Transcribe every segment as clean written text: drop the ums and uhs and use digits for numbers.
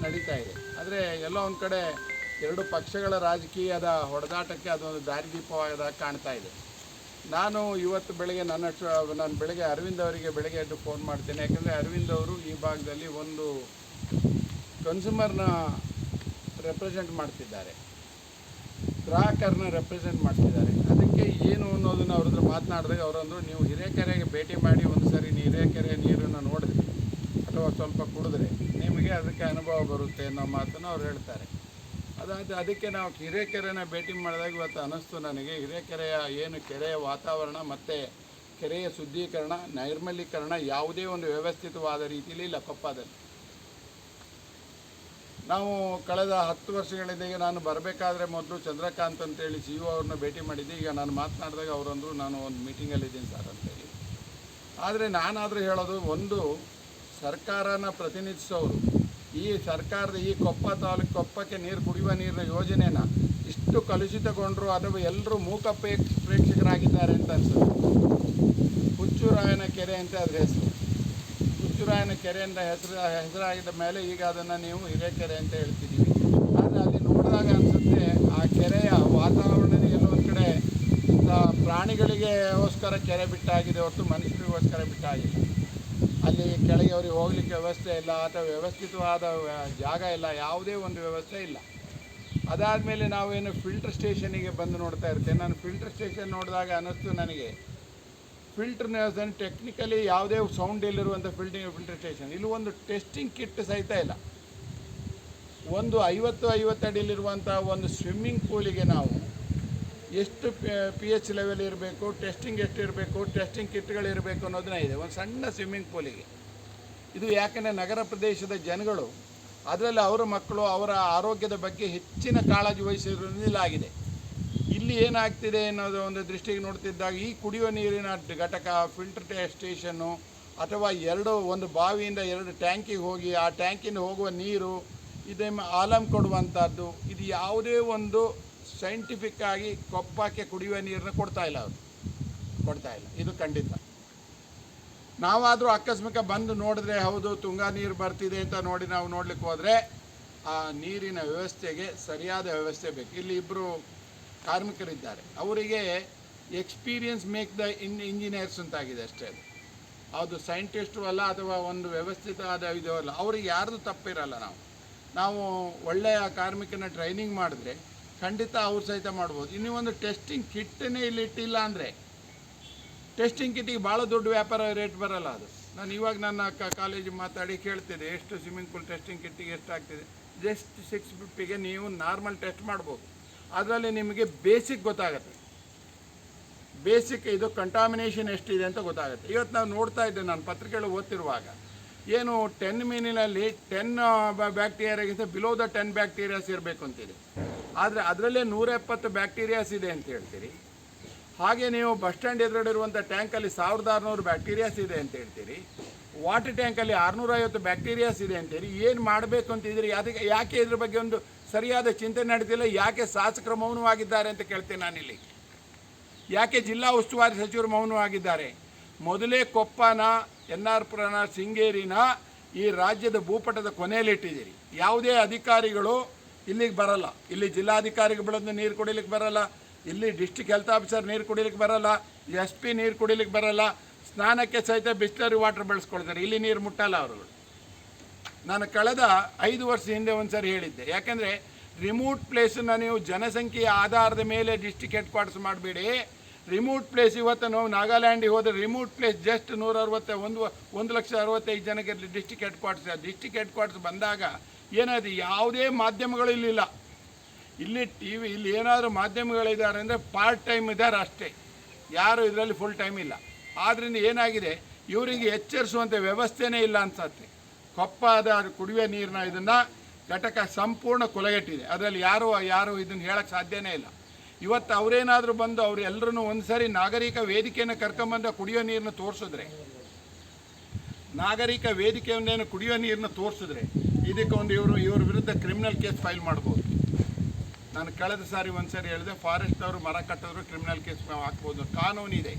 ನಡೀತಾ ಇದೆ. ಆದರೆ ಎಲ್ಲೋ ಒಂದು ಕಡೆ ಎರಡು ಪಕ್ಷಗಳ ರಾಜಕೀಯದ ಹೊಡೆದಾಟಕ್ಕೆ ಅದೊಂದು ದಾರಿದೀಪವಾದ ಕಾಣ್ತಾ ಇದೆ. ನಾನು ಇವತ್ತು ಬೆಳಗ್ಗೆ ನಾನು ಬೆಳಗ್ಗೆ ಅರವಿಂದ್ ಅವರಿಗೆ ಬೆಳಗ್ಗೆ ಎದ್ದು ಫೋನ್ ಮಾಡ್ತೇನೆ. ಯಾಕಂದರೆ ಅರವಿಂದ್ ಅವರು ಈ ಭಾಗದಲ್ಲಿ ಒಂದು ಕನ್ಸ್ಯೂಮರ್ನ ರೆಪ್ರೆಸೆಂಟ್ ಮಾಡ್ತಿದ್ದಾರೆ, ಗ್ರಾಹಕರನ್ನ ರೆಪ್ರೆಸೆಂಟ್ ಮಾಡ್ತಿದ್ದಾರೆ. ಅದಕ್ಕೆ ಏನು ಅನ್ನೋದನ್ನು ಅವ್ರ ಹತ್ರ ಮಾತನಾಡಿದಾಗ ಅವರಂದರು, ನೀವು ಹಿರೇಕೆರೆಗೆ ಭೇಟಿ ಮಾಡಿ ಒಂದು ಸರಿ ಹಿರೇಕೆರೆ ನೀರನ್ನು ನೋಡಿದ್ರಿ ಅಥವಾ ಸ್ವಲ್ಪ ಕುಡಿದ್ರೆ ನಿಮಗೆ ಅದಕ್ಕೆ ಅನುಭವ ಬರುತ್ತೆ ಅನ್ನೋ ಮಾತನ್ನು ಅವ್ರು ಹೇಳ್ತಾರೆ. ಅದಕ್ಕೆ ನಾವು ಹಿರೇಕೆರೆನ ಭೇಟಿ ಮಾಡಿದಾಗ ಇವತ್ತು ಅನ್ನಿಸ್ತು ನನಗೆ, ಹಿರೇಕೆರೆಯ ಏನು ಕೆರೆಯ ವಾತಾವರಣ ಮತ್ತು ಕೆರೆಯ ಶುದ್ಧೀಕರಣ, ನೈರ್ಮಲೀಕರಣ ಯಾವುದೇ ಒಂದು ವ್ಯವಸ್ಥಿತವಾದ ರೀತಿಯಲ್ಲಿ ಇಲ್ಲ ಕೊಪ್ಪದಲ್ಲಿ. ನಾವು ಕಳೆದ 10 ವರ್ಷಗಳಿಂದ ಈಗ ನಾನು ಬರಬೇಕಾದ್ರೆ ಮೊದಲು ಚಂದ್ರಕಾಂತ್ ಅಂತೇಳಿ ಸಿ ಇ ಒ ಅವ್ರನ್ನ ಭೇಟಿ ಮಾಡಿದ್ದೆ. ಈಗ ನಾನು ಮಾತನಾಡಿದಾಗ ಅವರಂದರು, ನಾನು ಒಂದು ಮೀಟಿಂಗಲ್ಲಿದ್ದೀನಿ ಸರ್ ಅಂತೇಳಿ. ಆದರೆ ನಾನಾದರೂ ಹೇಳೋದು, ಒಂದು ಸರ್ಕಾರನ ಪ್ರತಿನಿಧಿಸೋರು ಈ ಸರ್ಕಾರದ ಈ ಕೊಪ್ಪ ತಾಲೂಕು ಕೊಪ್ಪಕ್ಕೆ ಕುಡಿಯುವ ನೀರಿನ ಯೋಜನೆನ ಇಷ್ಟು ಕಲುಷಿತಗೊಂಡರು ಅಥವಾ ಎಲ್ಲರೂ ಮೂಕ ಪ್ರೇಕ್ಷಕರಾಗಿದ್ದಾರೆ ಅಂತ ಅನ್ಸುತ್ತೆ. ಹುಚ್ಚುರಾಯನ ಕೆರೆ ಅಂತ ಅದ್ರ ಹೆಸರು. ಹುಚ್ಚುರಾಯನ ಕೆರೆ ಅಂತ ಹೆಸರಾಗಿದ್ದ ಮೇಲೆ ಈಗ ಅದನ್ನು ನೀವು ಹಿರೇಕೆರೆ ಅಂತ ಹೇಳ್ತಿದ್ದೀವಿ. ಆದರೆ ಅಲ್ಲಿ ನೋಡಿದಾಗ ಅನಿಸುತ್ತೆ ಆ ಕೆರೆಯ ವಾತಾವರಣನೇ ಎಲ್ಲೋ ಒಂದು ಕಡೆ ಪ್ರಾಣಿಗಳಿಗೋಸ್ಕರ ಕೆರೆ ಬಿಟ್ಟಾಗಿದೆ ಹೊರತು ಮನುಷ್ಯರಿಗೋಸ್ಕರ ಬಿಟ್ಟಾಗಿಲ್ಲ. ಅಲ್ಲಿ ಕೆಳಗೆ ಅವ್ರಿಗೆ ಹೋಗಲಿಕ್ಕೆ ವ್ಯವಸ್ಥೆ ಇಲ್ಲ ಅಥವಾ ವ್ಯವಸ್ಥಿತವಾದ ಜಾಗ ಇಲ್ಲ, ಯಾವುದೇ ಒಂದು ವ್ಯವಸ್ಥೆ ಇಲ್ಲ. ಅದಾದಮೇಲೆ ನಾವೇನು ಫಿಲ್ಟರ್ ಸ್ಟೇಷನಿಗೆ ಬಂದು ನೋಡ್ತಾ ಇರ್ತೇನೆ. ನಾನು ಫಿಲ್ಟರ್ ಸ್ಟೇಷನ್ ನೋಡಿದಾಗ ಅನ್ನಿಸ್ತು ನನಗೆ, ಫಿಲ್ಟರ್ನ ವ್ಯವಸ್ಥೆ ಟೆಕ್ನಿಕಲಿ ಯಾವುದೇ ಸೌಂಡ್ ಇಲ್ಲಿರುವಂಥ ಫಿಲ್ಟರ್ ಸ್ಟೇಷನ್, ಇಲ್ಲಿ ಒಂದು ಟೆಸ್ಟಿಂಗ್ ಕಿಟ್ ಸಹಿತ ಇಲ್ಲ. ಒಂದು 50 ಅಡಿಯಲ್ಲಿರುವಂಥ ಒಂದು ಸ್ವಿಮ್ಮಿಂಗ್ ಪೂಲಿಗೆ ನಾವು ಎಷ್ಟು pH ಲೆವೆಲ್ ಇರಬೇಕು, ಟೆಸ್ಟಿಂಗ್ ಎಷ್ಟು ಇರಬೇಕು, ಟೆಸ್ಟಿಂಗ್ ಕಿಟ್ಗಳಿರಬೇಕು ಅನ್ನೋದನ್ನ ಇದೆ ಒಂದು ಸಣ್ಣ ಸ್ವಿಮ್ಮಿಂಗ್ ಪೂಲಿಗೆ. ಇದು ಯಾಕೆಂದರೆ ನಗರ ಪ್ರದೇಶದ ಜನಗಳು, ಅದರಲ್ಲಿ ಅವರ ಮಕ್ಕಳು ಅವರ ಆರೋಗ್ಯದ ಬಗ್ಗೆ ಹೆಚ್ಚಿನ ಕಾಳಜಿ ವಹಿಸಿರೋದ್ರಿಂದ ಆಗಿದೆ. ಇಲ್ಲಿ ಏನಾಗ್ತಿದೆ ಅನ್ನೋದು ಒಂದು ದೃಷ್ಟಿಗೆ ನೋಡ್ತಿದ್ದಾಗ ಈ ಕುಡಿಯುವ ನೀರಿನ ಘಟಕ, ಫಿಲ್ಟರ್ ಸ್ಟೇಷನ್ನು ಅಥವಾ ಒಂದು ಬಾವಿಯಿಂದ 2 ಟ್ಯಾಂಕಿಗೆ ಹೋಗಿ ಆ ಟ್ಯಾಂಕಿಂದ ಹೋಗುವ ನೀರು ಇದೇ ಆಲಮ್ ಕೊಡುವಂಥದ್ದು, ಇದು ಯಾವುದೇ ಒಂದು ಸೈಂಟಿಫಿಕ್ ಆಗಿ ಕೊಪ್ಪಕ್ಕೆ ಕುಡಿಯುವ ನೀರನ್ನು ಕೊಡ್ತಾ ಇಲ್ಲ. ಇದು ಖಂಡಿತ. ನಾವಾದರೂ ಆಕಸ್ಮಿಕ ಬಂದು ನೋಡಿದ್ರೆ ಹೌದು ತುಂಗಾ ನೀರು ಬರ್ತಿದೆ ಅಂತ ನಾವು ನೋಡ್ಲಿಕ್ಕೆ ಹೋದರೆ ಆ ನೀರಿನ ವ್ಯವಸ್ಥೆಗೆ ಸರಿಯಾದ ವ್ಯವಸ್ಥೆ ಬೇಕು. ಇಲ್ಲಿ ಇಬ್ಬರು ಕಾರ್ಮಿಕರಿದ್ದಾರೆ, ಅವರಿಗೆ ಎಕ್ಸ್ಪೀರಿಯನ್ಸ್ ಮೇಕ್ ದ ಇಂಜಿನಿಯರ್ಸ್ ಅಂತಾಗಿದೆ ಅಷ್ಟೇ. ಅದು ಸೈಂಟಿಸ್ಟು ಅಲ್ಲ ಅಥವಾ ಒಂದು ವ್ಯವಸ್ಥಿತ ಆದ ಇದು ಅಲ್ಲ. ಅವ್ರಿಗೆ ಯಾರ್ದು ತಪ್ಪಿರಲ್ಲ. ನಾವು ಒಳ್ಳೆಯ ಕಾರ್ಮಿಕನ ಟ್ರೈನಿಂಗ್ ಮಾಡಿದ್ರೆ ಖಂಡಿತ ಅವ್ರು ಸಹಿತ ಮಾಡ್ಬೋದು. ಇನ್ನೂ ಒಂದು ಟೆಸ್ಟಿಂಗ್ ಕಿಟ್ಟನ್ನೇ ಇಲ್ಲಿ ಇಟ್ಟಿಲ್ಲ ಅಂದರೆ, ಟೆಸ್ಟಿಂಗ್ ಕಿಟ್ಟಿಗೆ ಭಾಳ ದೊಡ್ಡ ವ್ಯಾಪಾರ ರೇಟ್ ಬರೋಲ್ಲ ಅದು. ನಾನು ಇವಾಗ ನನ್ನ ಕಾಲೇಜಿಗೆ ಮಾತಾಡಿ ಕೇಳ್ತಿದ್ದೆ, ಎಷ್ಟು ಸ್ವಿಮ್ಮಿಂಗ್ ಪೂಲ್ ಟೆಸ್ಟಿಂಗ್ ಕಿಟ್ಟಿಗೆ ಎಷ್ಟಾಗ್ತಿದೆ. ಜಸ್ಟ್ 650ಗೆ ನೀವು ನಾರ್ಮಲ್ ಟೆಸ್ಟ್ ಮಾಡ್ಬೋದು. ಅದರಲ್ಲಿ ನಿಮಗೆ ಬೇಸಿಕ್ ಗೊತ್ತಾಗುತ್ತೆ, ಬೇಸಿಕ್ ಇದು ಕಂಟಾಮಿನೇಷನ್ ಎಷ್ಟಿದೆ ಅಂತ ಗೊತ್ತಾಗುತ್ತೆ. ಇವತ್ತು ನಾವು ನೋಡ್ತಾ ಇದ್ದೆ, ನಾನು ಪತ್ರಿಕೆಗಳು ಓದ್ತಿರುವಾಗ ಏನು 10 ಮೀನಿನಲ್ಲಿ 10 ಬ್ಯಾಕ್ಟೀರಿಯಾಗಿಂತ ಬಿಲೋ ದ 10 ಬ್ಯಾಕ್ಟೀರಿಯಾಸ್ ಇರಬೇಕು ಅಂತಿದೆ. ಆದರೆ ಅದರಲ್ಲೇ 170 ಬ್ಯಾಕ್ಟೀರಿಯಾಸ್ ಇದೆ ಅಂತ ಹೇಳ್ತೀರಿ. ಹಾಗೆ ನೀವು ಬಸ್ ಸ್ಟ್ಯಾಂಡ್ ಎದುರುಗಡೆ ಟ್ಯಾಂಕಲ್ಲಿ 1600 ಬ್ಯಾಕ್ಟೀರಿಯಾಸ್ ಇದೆ ಅಂತ ಹೇಳ್ತೀರಿ. ವಾಟರ್ ಟ್ಯಾಂಕಲ್ಲಿ 650 ಬ್ಯಾಕ್ಟೀರಿಯಾಸ್ ಇದೆ ಅಂತೀರಿ. ಏನು ಮಾಡಬೇಕು ಅಂತಿದ್ದೀರಿ? ಅದಕ್ಕೆ ಯಾಕೆ ಇದ್ರ ಬಗ್ಗೆ ಒಂದು ಸರಿಯಾದ ಚಿಂತನೆ ನಡೆದಿಲ್ಲ? ಯಾಕೆ ಶಾಸಕರು ಮೌನವಾಗಿದ್ದಾರೆ ಅಂತ ಕೇಳ್ತೇನೆ ನಾನಿಲ್ಲಿ. ಯಾಕೆ ಜಿಲ್ಲಾ ಉಸ್ತುವಾರಿ ಸಚಿವರು ಮೌನವಾಗಿದ್ದಾರೆ? ಮೊದಲೇ ಕೊಪ್ಪನ, NR ಪುರನ, ಶೃಂಗೇರಿನ ಈ ರಾಜ್ಯದ ಭೂಪಟದ ಕೊನೆಯಲ್ಲಿಟ್ಟಿದ್ದೀರಿ. ಯಾವುದೇ ಅಧಿಕಾರಿಗಳು ಇಲ್ಲಿಗೆ ಬರಲ್ಲ. ಇಲ್ಲಿ ಜಿಲ್ಲಾಧಿಕಾರಿಗಳು ನೀರು ಕುಡಿಲಿಕ್ಕೆ ಬರಲ್ಲ, ಇಲ್ಲಿ ಡಿಸ್ಟ್ರಿಕ್ಟ್ ಹೆಲ್ತ್ ಆಫೀಸರ್ ನೀರು ಕುಡಿಲಿಕ್ಕೆ ಬರಲ್ಲ, SP ನೀರು ಕುಡಿಲಿಕ್ಕೆ ಬರಲ್ಲ, ಸ್ನಾನಕ್ಕೆ ಸಹಿತ ಬಿಸ್ಲರಿ ವಾಟರ್ ಬೆಳೆಸ್ಕೊಳ್ತಾರೆ. ಇಲ್ಲಿ ನೀರು ಮುಟ್ಟಲ್ಲ ಅವರುಗಳು. ನಾನು ಕಳೆದ 5 ವರ್ಷ ಹಿಂದೆ ಒಂದು ಸರಿ ಹೇಳಿದ್ದೆ, ಯಾಕೆಂದರೆ ರಿಮೋಟ್ ಪ್ಲೇಸನ್ನು ನೀವು ಜನಸಂಖ್ಯೆಯ ಆಧಾರದ ಮೇಲೆ ಡಿಸ್ಟ್ರಿಕ್ಟ್ ಹೆಡ್ ಕ್ವಾರ್ಟರ್ಸ್ ಮಾಡಬೇಡಿ. ರಿಮೋಟ್ ಪ್ಲೇಸ್ ಇವತ್ತು ನಾವು ನಾಗಾಲ್ಯಾಂಡಿಗೆ ಹೋದರೆ ರಿಮೋಟ್ ಪ್ಲೇಸ್ ಜಸ್ಟ್ 1,65,000 ಜನಕ್ಕೆ ಡಿಸ್ಟ್ರಿಕ್ಟ್ ಹೆಡ್ ಕ್ವಾರ್ಟರ್ಸ್ ಬಂದಾಗ ಏನಾದ್ರು ಯಾವುದೇ ಮಾಧ್ಯಮಗಳು ಇಲ್ಲಿಲ್ಲ. ಇಲ್ಲಿ ಇಲ್ಲಿ ಏನಾದರೂ ಮಾಧ್ಯಮಗಳಿದ್ದಾರೆ ಅಂದರೆ ಪಾರ್ಟ್ ಟೈಮ್ ಇದ್ದಾರೆ ಅಷ್ಟೇ, ಯಾರು ಇದರಲ್ಲಿ ಫುಲ್ ಟೈಮ್ ಇಲ್ಲ. ಆದ್ದರಿಂದ ಏನಾಗಿದೆ, ಇವರಿಗೆ ಎಚ್ಚರಿಸುವಂಥ ವ್ಯವಸ್ಥೆನೇ ಇಲ್ಲ ಅನ್ಸತ್ತೆ. ಕೊಪ್ಪದ ಕುಡಿಯುವ ನೀರಿನ ಇದನ್ನು ಘಟಕ ಸಂಪೂರ್ಣ ಕೊಲೆಗಟ್ಟಿದೆ. ಅದರಲ್ಲಿ ಯಾರು ಇದನ್ನು ಹೇಳೋಕ್ಕೆ ಸಾಧ್ಯನೇ ಇಲ್ಲ. ಇವತ್ತು ಅವರೇನಾದರೂ ಬಂದು ಅವರೆಲ್ಲರೂ ಒಂದು ಸರಿ ನಾಗರಿಕ ವೇದಿಕೆಯನ್ನು ಕರ್ಕೊಂಬಂದು ಕುಡಿಯೋ ನೀರನ್ನ ತೋರಿಸಿದ್ರೆ, ಇದಕ್ಕೊಂದು ಇವ್ರ ವಿರುದ್ಧ ಕ್ರಿಮಿನಲ್ ಕೇಸ್ ಫೈಲ್ ಮಾಡ್ಬೋದು. ನಾನು ಕಳೆದ ಸಾರಿ ಒಂದು ಸರಿ ಹೇಳಿದೆ, ಫಾರೆಸ್ಟ್ ಅವರು ಮರ ಕಟ್ಟಿದ್ರು ಕ್ರಿಮಿನಲ್ ಕೇಸ್ ಹಾಕ್ಬೋದು, ಕಾನೂನಿದೆ.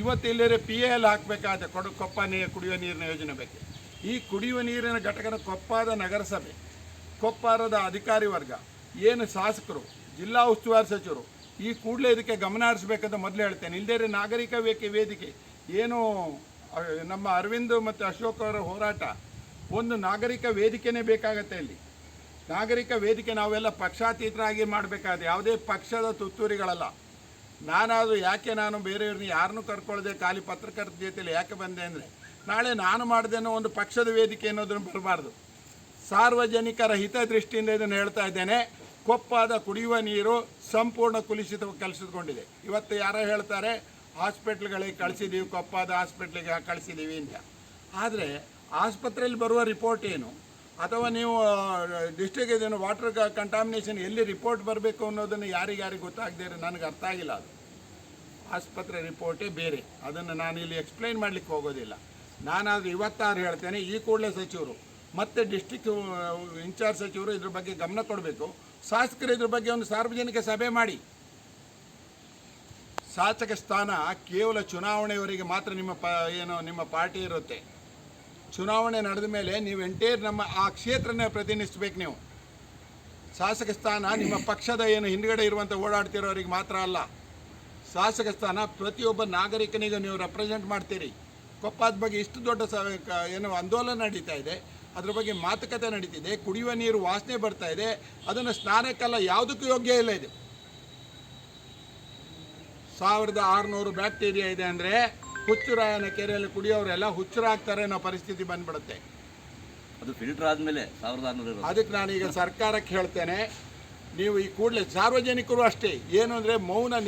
ಇವತ್ತು ಇಲ್ಲೇ PAL ಹಾಕಬೇಕಾದ್ರೆ ಕೊಪ್ಪ ಕುಡಿಯೋ ನೀರಿನ ಯೋಜನೆ ಬಗ್ಗೆ ಈ ಕುಡಿಯುವ ನೀರಿನ ಘಟಕದ ಕೊಪ್ಪಾದ ನಗರಸಭೆ, ಕೊಪ್ಪಾರದ ಅಧಿಕಾರಿ ವರ್ಗ, ಏನು ಶಾಸಕರು, ಜಿಲ್ಲಾ ಉಸ್ತುವಾರಿ ಸಚಿವರು ಈ ಕೂಡಲೇ ಇದಕ್ಕೆ ಗಮನ ಹರಿಸಬೇಕಂತ ಮೊದಲು ಹೇಳ್ತೇನೆ. ಇಲ್ಲದೇ ನಾಗರಿಕ ವೇದಿಕೆ ಏನು ನಮ್ಮ ಅರವಿಂದ್ ಮತ್ತು ಅಶೋಕ್ ಅವರ ಹೋರಾಟ, ಒಂದು ನಾಗರಿಕ ವೇದಿಕೆನೇ ಬೇಕಾಗತ್ತೆ. ಇಲ್ಲಿ ನಾಗರಿಕ ವೇದಿಕೆ ನಾವೆಲ್ಲ ಪಕ್ಷಾತೀತರಾಗಿ ಮಾಡಬೇಕಾದ್ರೆ ಯಾವುದೇ ಪಕ್ಷದ ತುತ್ತೂರಿಗಳಲ್ಲ. ನಾನಾದರೂ ಯಾಕೆ ನಾನು ಬೇರೆಯವ್ರನ್ನ ಯಾರನ್ನೂ ಕರ್ಕೊಳ್ಳದೆ ಖಾಲಿ ಪತ್ರಕರ್ತರ ಜೊತೆಯಲ್ಲಿ ಯಾಕೆ ಬಂದೆ ಅಂದರೆ, ನಾಳೆ ನಾನು ಮಾಡಿದೆ ಅನ್ನೋ ಒಂದು ಪಕ್ಷದ ವೇದಿಕೆ ಅನ್ನೋದನ್ನು ಬರಬಾರ್ದು. ಸಾರ್ವಜನಿಕರ ಹಿತದೃಷ್ಟಿಯಿಂದ ಇದನ್ನು ಹೇಳ್ತಾ ಇದ್ದೇನೆ. ಕೊಪ್ಪಾದ ಕುಡಿಯುವ ನೀರು ಸಂಪೂರ್ಣ ಕೆಲಸಗೊಂಡಿದೆ. ಇವತ್ತು ಯಾರೋ ಹೇಳ್ತಾರೆ ಹಾಸ್ಪಿಟ್ಲ್ಗಳಿಗೆ ಕಳಿಸಿದ್ದೀವಿ, ಕೊಪ್ಪಾದ ಹಾಸ್ಪಿಟ್ಲಿಗೆ ಕಳಿಸಿದ್ದೀವಿ ಅಂತ. ಆದರೆ ಆಸ್ಪತ್ರೆಯಲ್ಲಿ ಬರುವ ರಿಪೋರ್ಟ್ ಏನು, ಅಥವಾ ನೀವು ಡಿಸ್ಟ್ರಿಕ್ಟ್ ಇದೇನು ವಾಟರ್ ಕಂಟಾಮಿನೇಷನ್ ಎಲ್ಲಿ ರಿಪೋರ್ಟ್ ಬರಬೇಕು ಅನ್ನೋದನ್ನು ಯಾರಿಗಾರಿಗೆ ಗೊತ್ತಾಗದೇ ನನಗೆ ಅರ್ಥ ಆಗಿಲ್ಲ. ಅದು ಆಸ್ಪತ್ರೆ ರಿಪೋರ್ಟೇ ಬೇರೆ, ಅದನ್ನು ನಾನು ಇಲ್ಲಿ ಎಕ್ಸ್ಪ್ಲೈನ್ ಮಾಡಲಿಕ್ಕೆ ಹೋಗೋದಿಲ್ಲ. ನಾನಾದರೂ ಇವತ್ತಾರು ಹೇಳ್ತೇನೆ, ಈ ಕೂಡಲೇ ಸಚಿವರು ಮತ್ತು ಡಿಸ್ಟ್ರಿಕ್ಟ್ ಇನ್ಚಾರ್ಜ್ ಸಚಿವರು ಇದ್ರ ಬಗ್ಗೆ ಗಮನ ಕೊಡಬೇಕು. ಶಾಸಕರು ಇದ್ರ ಬಗ್ಗೆ ಒಂದು ಸಾರ್ವಜನಿಕ ಸಭೆ ಮಾಡಿ. ಶಾಸಕ ಸ್ಥಾನ ಕೇವಲ ಚುನಾವಣೆಯವರೆಗೆ ಮಾತ್ರ ನಿಮ್ಮ ಪಾರ್ಟಿ ಇರುತ್ತೆ. ಚುನಾವಣೆ ನಡೆದ ಮೇಲೆ ನೀವು ಎಂಟೇರ್ ನಮ್ಮ ಆ ಕ್ಷೇತ್ರನೇ ಪ್ರತಿನಿಧಿಸಬೇಕು. ನೀವು ಶಾಸಕ ಸ್ಥಾನ ನಿಮ್ಮ ಪಕ್ಷದ ಏನು ಹಿಂದ್ಗಡೆ ಇರುವಂಥ ಓಡಾಡ್ತಿರೋರಿಗೆ ಮಾತ್ರ ಅಲ್ಲ. ಶಾಸಕ ಸ್ಥಾನ ಪ್ರತಿಯೊಬ್ಬ ನಾಗರಿಕನಿಗೂ ನೀವು ರೆಪ್ರೆಸೆಂಟ್ ಮಾಡ್ತೀರಿ. ಕೊಪ್ಪದ ಬಗ್ಗೆ ಇಷ್ಟು ದೊಡ್ಡ ಏನು ಆಂದೋಲನ ನಡೀತಾ ಇದೆ, ಅದ್ರ ಬಗ್ಗೆ ಮಾತುಕತೆ ನಡೀತಿದೆ. ಕುಡಿಯುವ ನೀರು ವಾಸನೆ ಬರ್ತಾ ಇದೆ, ಅದನ್ನು ಸ್ನಾನಕ್ಕೆಲ್ಲ ಯಾವುದಕ್ಕೂ ಯೋಗ್ಯ ಇಲ್ಲ. ಇದು 1600 ಬ್ಯಾಕ್ಟೀರಿಯಾ ಇದೆ ಅಂದರೆ ಹುಚ್ಚುರಾಯನ ಕೆರೆಯಲ್ಲಿ ಕುಡಿಯೋರೆಲ್ಲ ಹುಚ್ಚರಾಗ್ತಾರೆ ಅನ್ನೋ ಪರಿಸ್ಥಿತಿ ಬಂದ್ಬಿಡುತ್ತೆ. ಅದು ಫಿಲ್ಟರ್ ಆದಮೇಲೆ 1600. ಅದಕ್ಕೆ ನಾನೀಗ ಸರ್ಕಾರಕ್ಕೆ ಹೇಳ್ತೇನೆ, ನೀವು ಈ ಕೂಡಲೇ ಸಾರ್ವಜನಿಕರು ಅಷ್ಟೇ ಏನು ಅಂದರೆ ಮೌನ